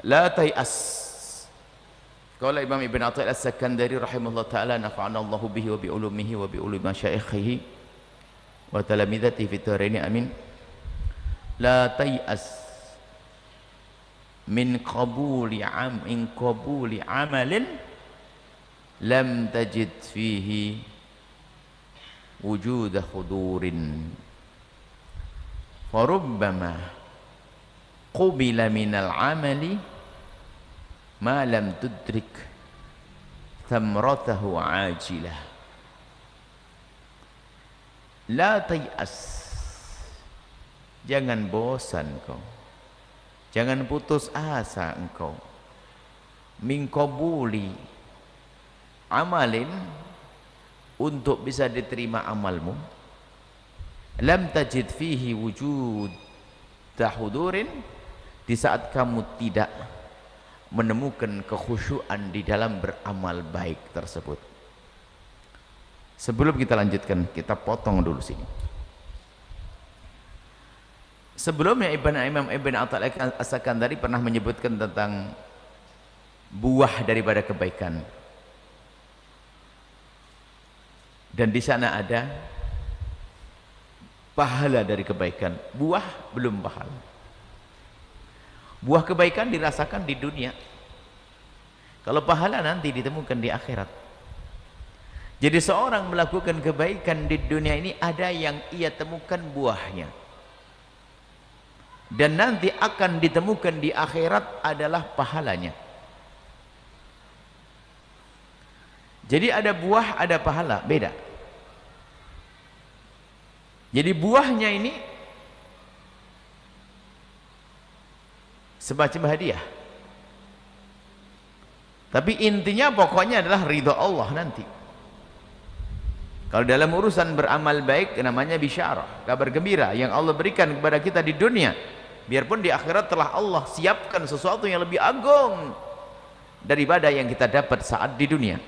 La tay'as. Qala Imam Ibn Athaillah As-Sakandari rahimahullah ta'ala nafa'ana Allahu bihi wa bi ulumihi wa bi ulumi masyaikhihi wa talamidati fi dharaini amin. La tay'as min qabuli amalin lam tajid fihi wujud khudurin farubbama qubila minal amali ma lam tudrik thamratahu ajilah. La tay'as, jangan bosan kau, jangan putus asa engkau, min qabuli amalin, untuk bisa diterima amalmu, lam tajid fihi wujud tahudurin, di saat kamu tidak menemukan kekhusyuan di dalam beramal baik tersebut. Sebelum kita lanjutkan, kita potong dulu sini. Sebelumnya Imam Ibn Athaillah As-Sakandari pernah menyebutkan tentang buah daripada kebaikan, dan di sana ada pahala dari kebaikan. Buah belum pahala. Buah kebaikan dirasakan di dunia, kalau pahala nanti ditemukan di akhirat. Jadi seorang melakukan kebaikan di dunia ini ada yang ia temukan buahnya, dan nanti akan ditemukan di akhirat adalah pahalanya. Jadi ada buah, ada pahala, beda. Jadi buahnya ini semacam hadiah, tapi intinya pokoknya adalah ridha Allah nanti. Kalau dalam urusan beramal baik namanya bisyarah, kabar gembira yang Allah berikan kepada kita di dunia, biarpun di akhirat telah Allah siapkan sesuatu yang lebih agung daripada yang kita dapat saat di dunia.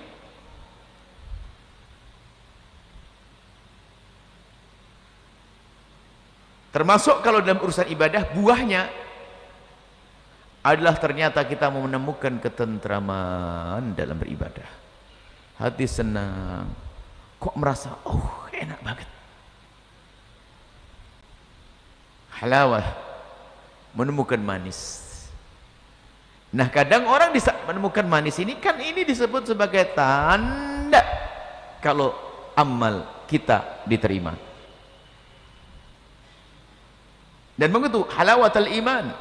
Termasuk kalau dalam urusan ibadah, buahnya adalah ternyata kita menemukan ketentraman dalam beribadah. Hati senang, kok merasa oh enak banget. Halawah, menemukan manis. Nah kadang orang bisa menemukan manis ini, kan ini disebut sebagai tanda kalau amal kita diterima. Dan begitu halawatul iman,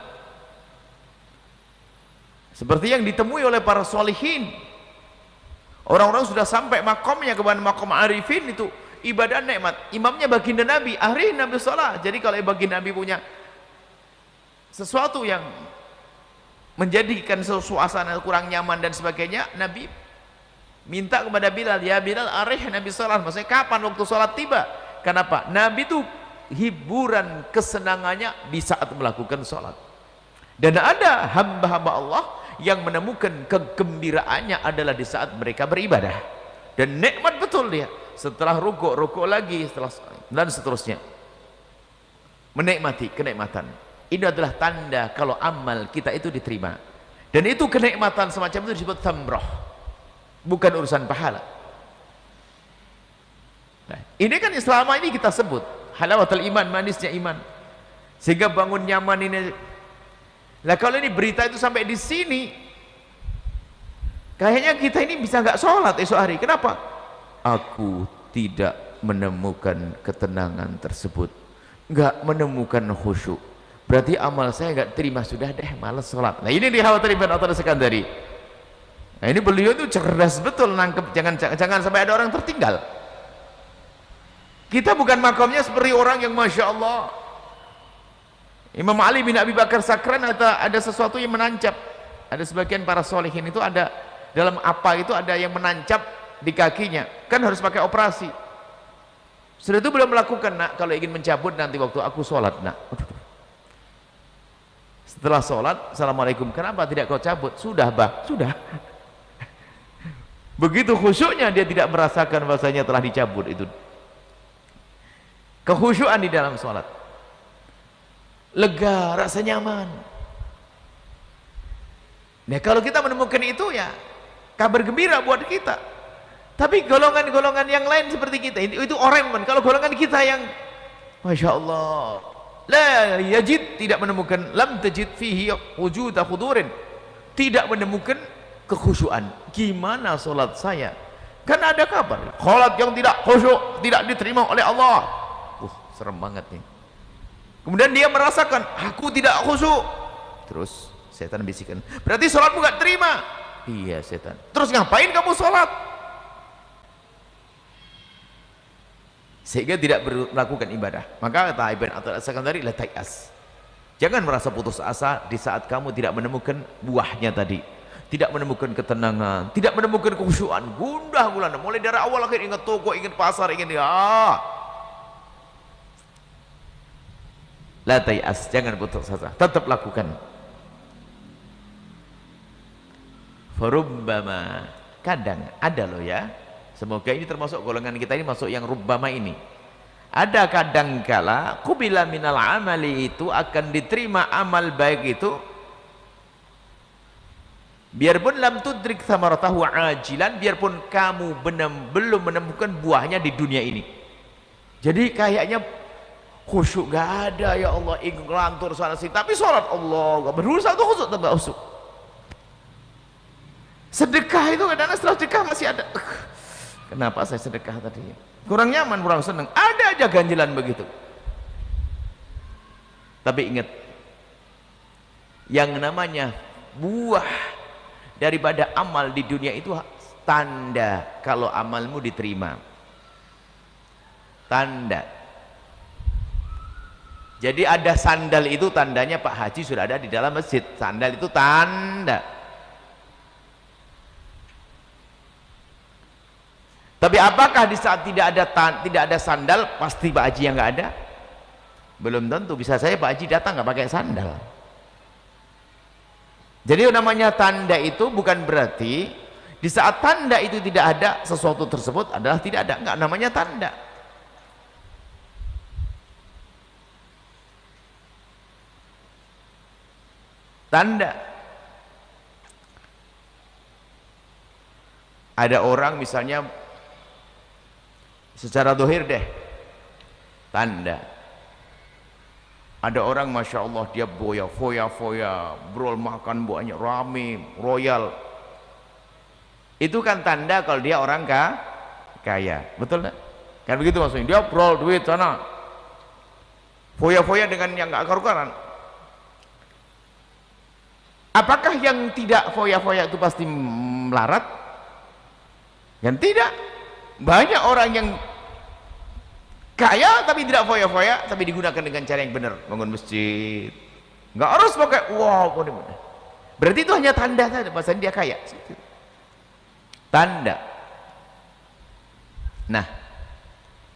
seperti yang ditemui oleh para sholihin. Orang-orang sudah sampai makomnya, kepada makom arifin, itu ibadah nikmat. Imamnya baginda Nabi, ahli Nabi Salah. Jadi kalau baginda Nabi punya sesuatu yang menjadikan suasana kurang nyaman dan sebagainya, Nabi minta kepada Bilal, ya Bilal arih Nabi Salah. Maksudnya kapan waktu sholat tiba? Kenapa? Nabi itu hiburan kesenangannya di saat melakukan sholat. Dan ada hamba-hamba Allah yang menemukan kegembiraannya adalah di saat mereka beribadah, dan nikmat betul dia setelah rukuk lagi, setelah dan seterusnya, menikmati kenikmatan. Ini adalah tanda kalau amal kita itu diterima, dan itu kenikmatan semacam itu disebut thamrah, bukan urusan pahala. Nah, ini kan selama ini kita sebut halawatul iman, manisnya iman, sehingga bangun nyaman ini. Nah kalau ini berita itu sampai di sini, kayaknya kita ini bisa nggak sholat esok hari. Kenapa? Aku tidak menemukan ketenangan tersebut, nggak menemukan khusyuk. Berarti amal saya nggak terima, sudah deh malas sholat. Nah ini dikhawatirkan Ibn Athaillah As-Sakandari. Nah ini beliau itu cerdas betul nangkep, jangan sampai ada orang tertinggal. Kita bukan makamnya seperti orang yang Masya Allah, Imam Ali bin Abi Bakar Sakran, ada sesuatu yang menancap. Ada sebagian para sholihin itu ada dalam apa itu ada yang menancap di kakinya, kan harus pakai operasi. Sudah itu belum melakukan, nak kalau ingin mencabut nanti waktu aku sholat, nak. Setelah sholat, assalamualaikum, kenapa tidak kau cabut? Sudah bah, sudah. Begitu khusyuknya dia tidak merasakan bahasanya telah dicabut itu. Kekhusyuan di dalam sholat, lega, rasa nyaman. Nah kalau kita menemukan itu ya kabar gembira buat kita. Tapi golongan-golongan yang lain seperti kita itu orang. Kalau golongan kita yang Masya Allah la yajid, tidak menemukan, lam tajid fihi wujuda khudurin, tidak menemukan kekhusyuan. Gimana sholat saya? Kan ada kabar sholat yang tidak khusyuk tidak diterima oleh Allah. Serem banget nih. Kemudian dia merasakan aku tidak khusyuk, terus setan bisikan, berarti sholatmu gak terima. Iya setan. Terus ngapain kamu sholat? Sehingga tidak melakukan ibadah. Maka kata Ibn Attal As-Sakandari, la tayas, jangan merasa putus asa di saat kamu tidak menemukan buahnya tadi, tidak menemukan ketenangan, tidak menemukan kekhusyuan, gundah gulana, mulai dari awal akhir ingat toko, ingat pasar, ingat la tayas, jangan putus asa, tetap lakukan. Farubbama, kadang ada loh ya, semoga ini termasuk golongan kita ini, masuk yang rubbama ini. Ada kadangkala qubila minal amali, itu akan diterima amal baik itu biarpun lam tudrik thamaratahu ajilan, biarpun kamu belum menemukan buahnya di dunia ini. Jadi kayaknya khusyuk gak ada, ya Allah, inglantur sana sini, tapi sholat Allah gak berusaha tuh khusyuk tambah khusyuk. Sedekah itu kadang-kadang setelah sedekah masih ada, kenapa saya sedekah tadi, kurang nyaman, kurang senang, ada aja ganjilan begitu. Tapi ingat, yang namanya buah daripada amal di dunia itu tanda kalau amalmu diterima, tanda. Jadi ada sandal itu tandanya Pak Haji sudah ada di dalam masjid. Sandal itu tanda. Tapi apakah di saat tidak ada sandal pasti Pak Haji yang nggak ada? Belum tentu. Bisa saya Pak Haji datang nggak pakai sandal. Jadi namanya tanda itu bukan berarti di saat tanda itu tidak ada, sesuatu tersebut adalah tidak ada. Enggak, namanya tanda. Tanda. Ada orang misalnya secara dohir deh, tanda. Ada orang Masya Allah dia foya-foya, brol makan banyak, rame, royal. Itu kan tanda kalau dia orang kaya, betul nggak? Kan begitu maksudnya, dia brol duit sana, foya-foya dengan yang nggak karu-karuan. Apakah yang tidak foya-foya itu pasti melarat? Yang tidak. Banyak orang yang kaya tapi tidak foya-foya, tapi digunakan dengan cara yang benar, bangun masjid, nggak harus pakai wow. Berarti itu hanya tanda saja, bahasanya dia kaya. Tanda. Nah,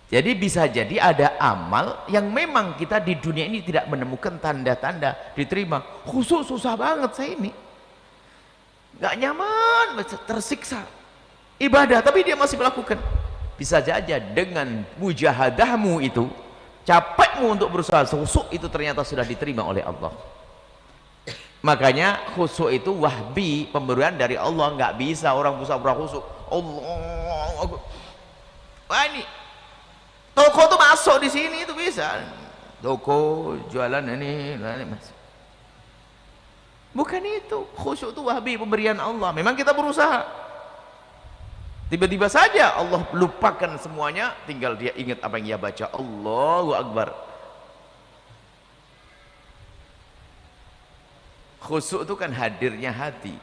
jadi bisa jadi ada amal yang memang kita di dunia ini tidak menemukan tanda-tanda diterima. Khusyuk susah banget saya ini, nggak nyaman, tersiksa ibadah, tapi dia masih melakukan. Bisa saja dengan mujahadahmu itu, capekmu untuk berusaha khusyuk itu ternyata sudah diterima oleh Allah. Makanya khusyuk itu wahbi, pemberian dari Allah. Nggak bisa orang berusaha khusyuk. Allah, wah ini toko tuh masuk di sini itu bisa. Toko jualan ini masuk. Bukan itu. Khusyuk itu wahbi, pemberian Allah. Memang kita berusaha. Tiba-tiba saja Allah lupakan semuanya, tinggal dia ingat apa yang dia baca. Allahu Akbar. Khusyuk itu kan hadirnya hati,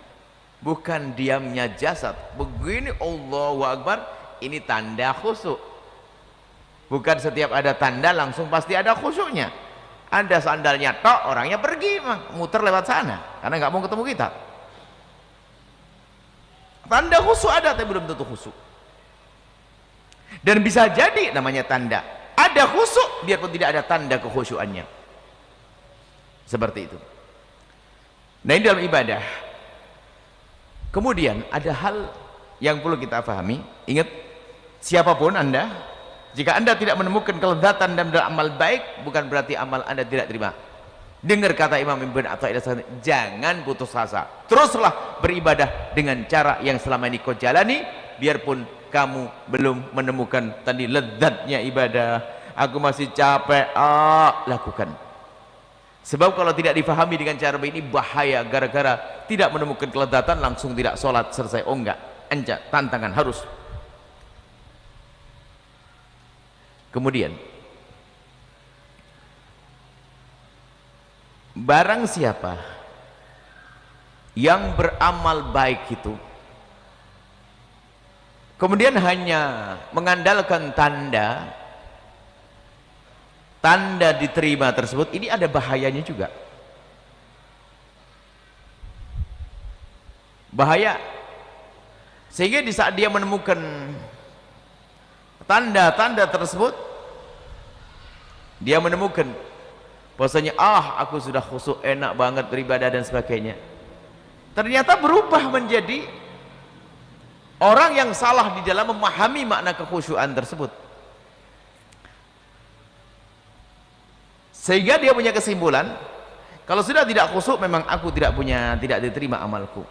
bukan diamnya jasad. Begini Allahu Akbar, ini tanda khusyuk. Bukan setiap ada tanda langsung pasti ada khusyuknya. Ada sandalnya tok, orangnya pergi, muter lewat sana karena nggak mau ketemu kita. Tanda khusyuk ada tapi belum tentu khusyuk. Dan bisa jadi namanya tanda ada khusyuk biarpun tidak ada tanda kekhusyuannya. Seperti itu. Nah ini dalam ibadah. Kemudian ada hal yang perlu kita pahami. Ingat, siapapun Anda, jika Anda tidak menemukan kelezatan dalam amal baik, bukan berarti amal Anda tidak terima. Dengar kata Imam Ibn Athaillah, jangan putus asa, teruslah beribadah dengan cara yang selama ini kau jalani, biarpun kamu belum menemukan tadi lezatnya ibadah. Aku masih capek, lakukan. Sebab kalau tidak difahami dengan cara ini bahaya, gara-gara tidak menemukan kelezatan langsung tidak sholat selesai. Oh enggak, tantangan harus. Kemudian barang siapa yang beramal baik itu kemudian hanya mengandalkan tanda diterima tersebut, ini ada bahayanya juga. Bahaya. Sehingga di saat dia menemukan tanda-tanda tersebut, dia menemukan bahwasanya aku sudah khusyuk, enak banget beribadah dan sebagainya, ternyata berubah menjadi orang yang salah di dalam memahami makna kekhusyuan tersebut, sehingga dia punya kesimpulan kalau sudah tidak khusyuk memang aku tidak diterima amalku.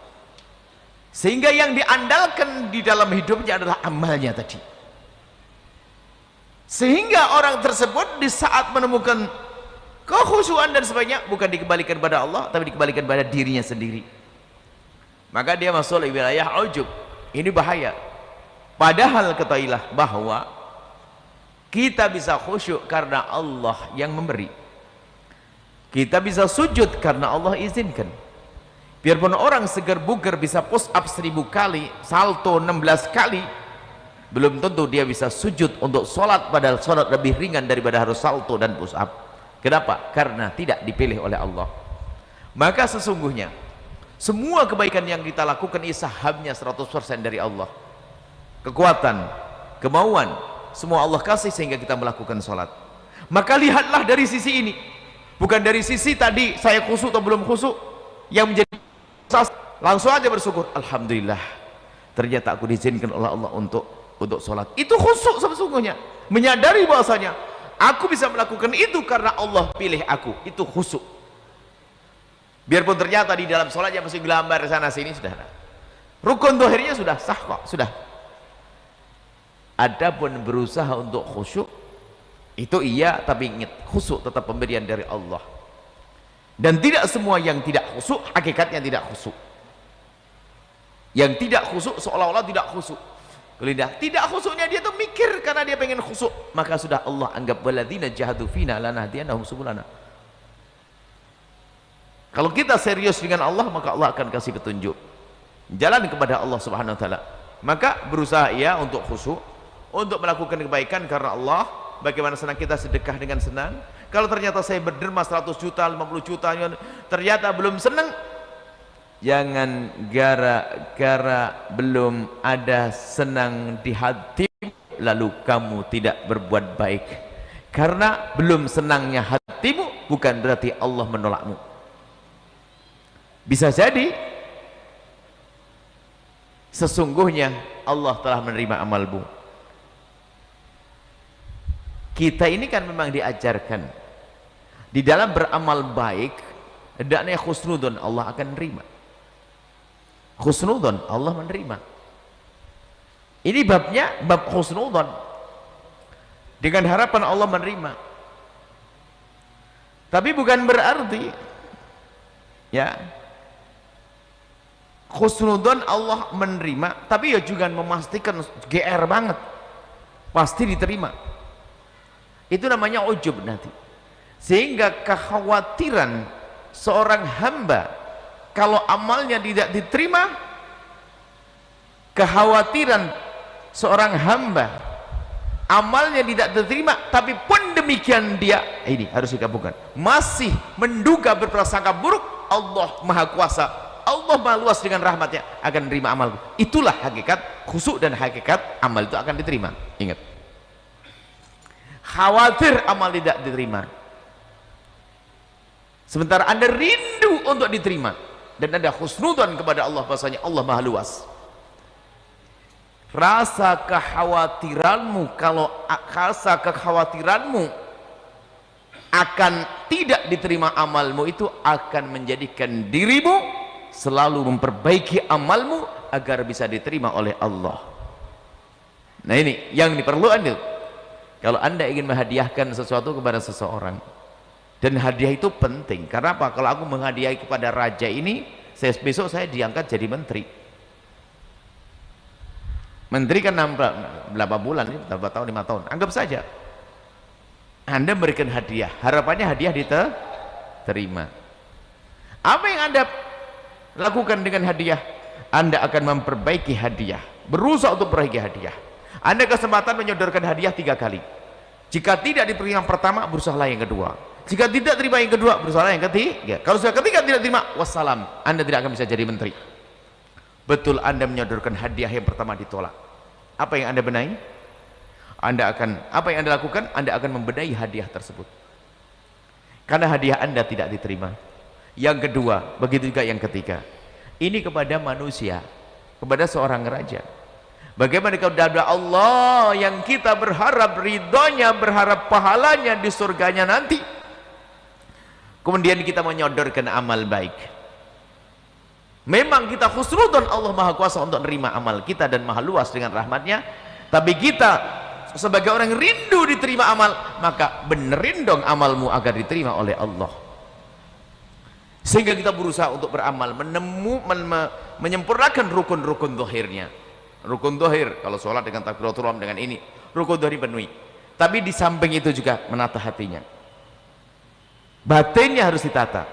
Sehingga yang diandalkan di dalam hidupnya adalah amalnya tadi, sehingga orang tersebut di saat menemukan kekhusyuan dan sebagainya bukan dikembalikan pada Allah tapi dikembalikan pada dirinya sendiri, maka dia masuk ke wilayah ujub. Ini bahaya. Padahal ketahuilah bahwa kita bisa khusyuk karena Allah yang memberi, kita bisa sujud karena Allah izinkan. Biarpun orang seger buger bisa push up 1000 kali, salto 16 kali, belum tentu dia bisa sujud untuk sholat, padahal sholat lebih ringan daripada harus salto dan push up. Kenapa? Karena tidak dipilih oleh Allah. Maka sesungguhnya semua kebaikan yang kita lakukan ini sahamnya 100% dari Allah. Kekuatan, kemauan, semua Allah kasih sehingga kita melakukan sholat. Maka lihatlah dari sisi ini, bukan dari sisi tadi saya khusyuk atau belum khusyuk yang menjadi langsung aja bersyukur, alhamdulillah ternyata aku diizinkan oleh Allah untuk sholat. Itu khusyuk sesungguhnya, menyadari bahwasanya aku bisa melakukan itu karena Allah pilih aku. Itu khusyuk. Biarpun ternyata di dalam sholatnya masih gelambar sana sini, sudah rukun dohirnya sudah sah kok, sudah. Adapun berusaha untuk khusyuk itu iya, tapi ingat khusyuk tetap pemberian dari Allah, dan tidak semua yang tidak khusyuk hakikatnya tidak khusyuk. Yang tidak khusyuk seolah-olah tidak khusyuk. Tidak khusyuknya dia tuh mikir karena dia pengen khusyuk, maka sudah Allah anggap walladzina jahadu fina lanahdiyannahum subulana. Kalau kita serius dengan Allah, maka Allah akan kasih petunjuk jalan kepada Allah Subhanahu wa taala. Maka berusaha ia untuk khusyuk, untuk melakukan kebaikan karena Allah. Bagaimana senang kita sedekah dengan senang. Kalau ternyata saya berderma 100 juta, 50 juta, ternyata belum senang, jangan gara-gara belum ada senang di hati lalu kamu tidak berbuat baik. Karena belum senangnya hatimu bukan berarti Allah menolakmu. Bisa jadi sesungguhnya Allah telah menerima amalmu. Kita ini kan memang diajarkan di dalam beramal baik hendaknya khusnudon, Allah akan menerima. Khusnudon, Allah menerima. Ini babnya bab khusnudon, dengan harapan Allah menerima. Tapi bukan berarti ya khusnudon Allah menerima tapi ya juga memastikan GR banget pasti diterima. Itu namanya ujub nanti. Sehingga kekhawatiran seorang hamba kalau amalnya tidak diterima, kekhawatiran seorang hamba amalnya tidak diterima, tapi pun demikian dia ini harus digabungkan, masih menduga berprasangka buruk, Allah Maha Kuasa, Allah Maha Luas dengan rahmatnya akan menerima amalku. Itulah hakikat khusyuk dan hakikat amal itu akan diterima. Ingat, khawatir amal tidak diterima sementara Anda rindu untuk diterima dan Anda khusnudan kepada Allah bahwasanya Allah Maha Luas. Rasa kekhawatiranmu, kalau rasa kekhawatiranmu akan tidak diterima amalmu itu akan menjadikan dirimu selalu memperbaiki amalmu agar bisa diterima oleh Allah. Nah ini yang diperlukan itu. Kalau anda ingin menghadiahkan sesuatu kepada seseorang, dan hadiah itu penting, karena apa? Kalau aku menghadiahi kepada raja ini, besok saya diangkat jadi menteri. Menteri kan berapa bulan, berapa tahun, 5 tahun, anggap saja anda memberikan hadiah, harapannya hadiah diterima. Apa yang anda lakukan dengan hadiah? Anda akan memperbaiki hadiah, berusaha untuk memperbaiki hadiah. Anda kesempatan menyodorkan hadiah 3 kali. Jika tidak diterima yang pertama, berusahalah yang kedua. Jika tidak terima yang kedua, berusahalah yang ketiga. Kalau sudah ketiga tidak terima, wassalam, anda tidak akan bisa jadi menteri. Betul anda menyodorkan hadiah yang pertama ditolak. Apa yang anda benahi? Apa yang anda lakukan? Anda akan membenahi hadiah tersebut. Karena hadiah anda tidak diterima. Yang kedua, begitu juga yang ketiga. Ini kepada manusia, kepada seorang raja. Bagaimana kalau dari Allah yang kita berharap ridhonya, berharap pahalanya di surganya nanti, kemudian kita menyodorkan amal baik. Memang kita khusnudon, Allah maha kuasa untuk menerima amal kita dan maha luas dengan rahmatnya, tapi kita sebagai orang rindu diterima amal, maka benerin dong amalmu agar diterima oleh Allah. Sehingga kita berusaha untuk beramal, menyempurnakan rukun-rukun zahirnya. Rukun zahir, kalau sholat dengan takbiratul ihram dengan ini, rukun zahir penuhi. Tapi di samping itu juga menata hatinya. Batinnya harus ditata.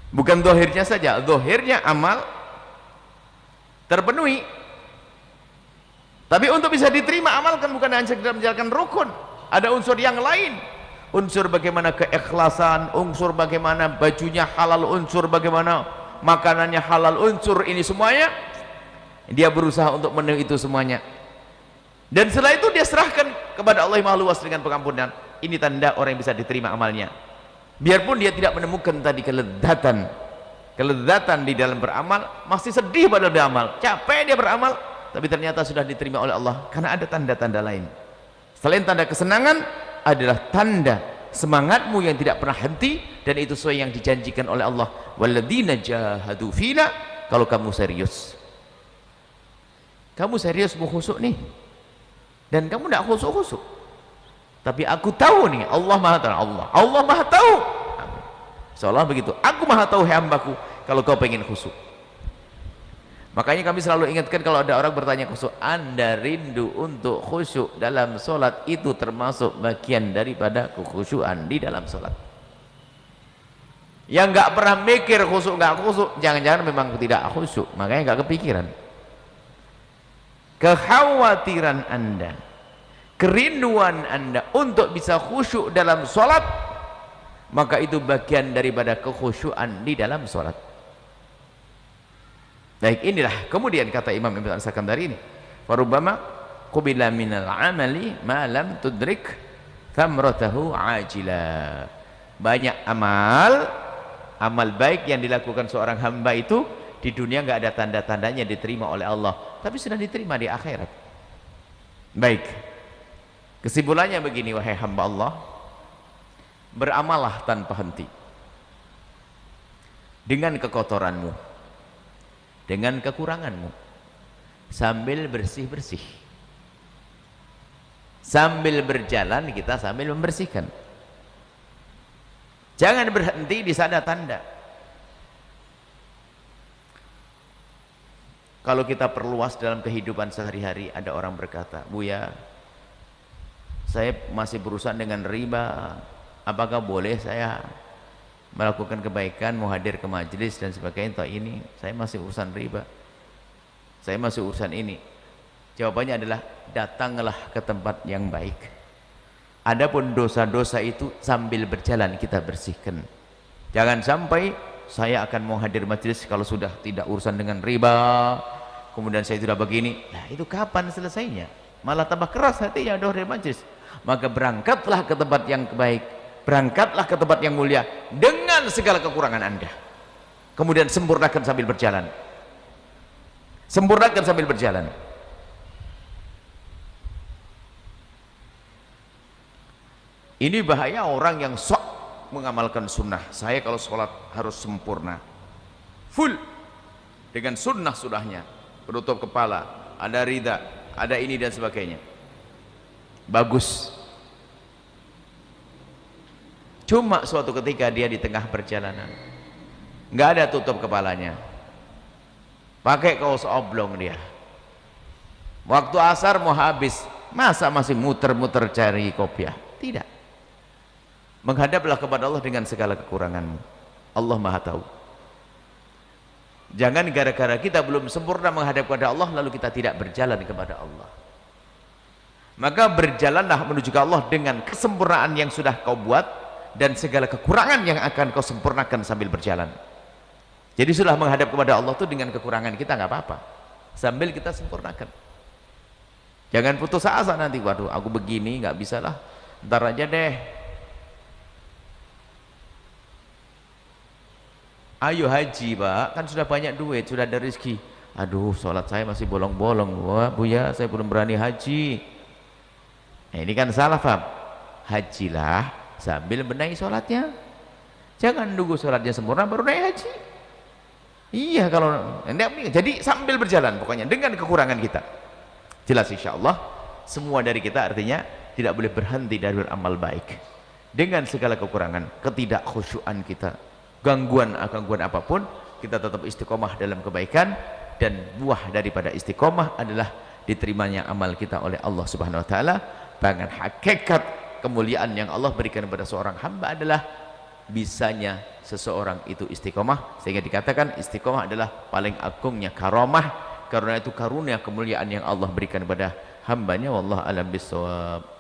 Bukan zahirnya saja, zahirnya amal terpenuhi. Tapi untuk bisa diterima amal kan bukan hanya sekedar menjalankan rukun, ada unsur yang lain. Unsur bagaimana keikhlasan, unsur bagaimana bajunya halal, unsur bagaimana makanannya halal, unsur ini semuanya dia berusaha untuk memenuhi itu semuanya, dan setelah itu dia serahkan kepada Allah yang maha luas dengan pengampunan. Ini tanda orang yang bisa diterima amalnya, biarpun dia tidak menemukan tadi kelezatan di dalam beramal, masih sedih pada beramal, capek dia beramal, tapi ternyata sudah diterima oleh Allah karena ada tanda-tanda lain. Selain tanda kesenangan adalah tanda semangatmu yang tidak pernah henti, dan itu sesuai yang dijanjikan oleh Allah, walladzina jahadu fina. Kalau kamu serius mau khusyuk nih, dan kamu tidak khusyuk, tapi aku tahu nih, Allah maha tahu, Allah maha tahu, seolah begitu, aku maha tahu hambaku, kalau kau pengen khusyuk. Makanya kami selalu ingatkan kalau ada orang bertanya khusyuk, anda rindu untuk khusyuk dalam sholat, itu termasuk bagian daripada kekhusyuan di dalam sholat. Yang nggak pernah mikir khusyuk nggak khusyuk, jangan-jangan memang tidak khusyuk, makanya nggak kepikiran. Kekhawatiran anda, kerinduan anda untuk bisa khusyuk dalam sholat, maka itu bagian daripada kekhusyuan di dalam sholat. Baik, inilah kemudian kata Imam Ibn Al-Sakandari ini, farubbama qubila minal amali ma lam tudrik thamratahu ajila. Banyak amal baik yang dilakukan seorang hamba itu di dunia nggak ada tanda-tandanya diterima oleh Allah, tapi sudah diterima di akhirat. Baik, kesimpulannya begini, wahai hamba Allah, beramallah tanpa henti dengan kekotoranmu, dengan kekuranganmu, sambil bersih-bersih, sambil berjalan kita sambil membersihkan. Jangan berhenti di sana tanda. Kalau kita perluas dalam kehidupan sehari-hari, ada orang berkata, Buya, saya masih berurusan dengan riba, apakah boleh saya melakukan kebaikan, mau hadir ke majelis dan sebagainya? Toh ini saya masih urusan riba, saya masih urusan ini. Jawabannya adalah, datanglah ke tempat yang baik. Adapun dosa-dosa itu sambil berjalan kita bersihkan. Jangan sampai saya akan mau hadir majelis kalau sudah tidak urusan dengan riba, kemudian saya sudah begini. Nah, itu kapan selesainya? Malah tambah keras hatinya dari majelis. Maka berangkatlah ke tempat yang baik, berangkatlah ke tempat yang mulia dengan segala kekurangan Anda. Kemudian sempurnakan sambil berjalan. Sempurnakan sambil berjalan. Ini bahaya orang yang sok mengamalkan sunnah. Saya kalau sholat harus sempurna, full dengan sunnah-sunnahnya, penutup kepala, ada rida, ada ini dan sebagainya. Bagus. Cuma suatu ketika dia di tengah perjalanan, nggak ada tutup kepalanya, pakai kaos oblong dia. Waktu asar mau habis, masa masih muter-muter cari kopiah? Tidak. Menghadaplah kepada Allah dengan segala kekuranganmu. Allah Maha tahu. Jangan gara-gara kita belum sempurna menghadap kepada Allah lalu kita tidak berjalan kepada Allah. Maka berjalanlah menuju ke Allah dengan kesempurnaan yang sudah kau buat dan segala kekurangan yang akan kau sempurnakan sambil berjalan. Jadi sudah menghadap kepada Allah itu dengan kekurangan kita nggak apa-apa, sambil kita sempurnakan. Jangan putus asa nanti, waduh aku begini nggak bisa lah, ntar aja deh. Ayo haji Pak, kan sudah banyak duit, sudah ada rezeki. Aduh sholat saya masih bolong-bolong, wah Buya saya belum berani haji. Nah, ini kan salah paham. Hajilah sambil benahi sholatnya, jangan nunggu sholatnya sempurna baru naik haji. Iya kalau jadi sambil berjalan pokoknya dengan kekurangan kita. Jelas insya Allah semua dari kita artinya tidak boleh berhenti dari beramal baik dengan segala kekurangan, ketidakkhusyuan kita, gangguan apapun, kita tetap istiqomah dalam kebaikan, dan buah daripada istiqomah adalah diterimanya amal kita oleh Allah Subhanahu wa taala. Bahkan hakikat kemuliaan yang Allah berikan kepada seorang hamba adalah bisanya seseorang itu istiqomah, sehingga dikatakan istiqomah adalah paling agungnya karamah, karena itu karunia kemuliaan yang Allah berikan kepada hambanya. Wallahu a'lam bishawab.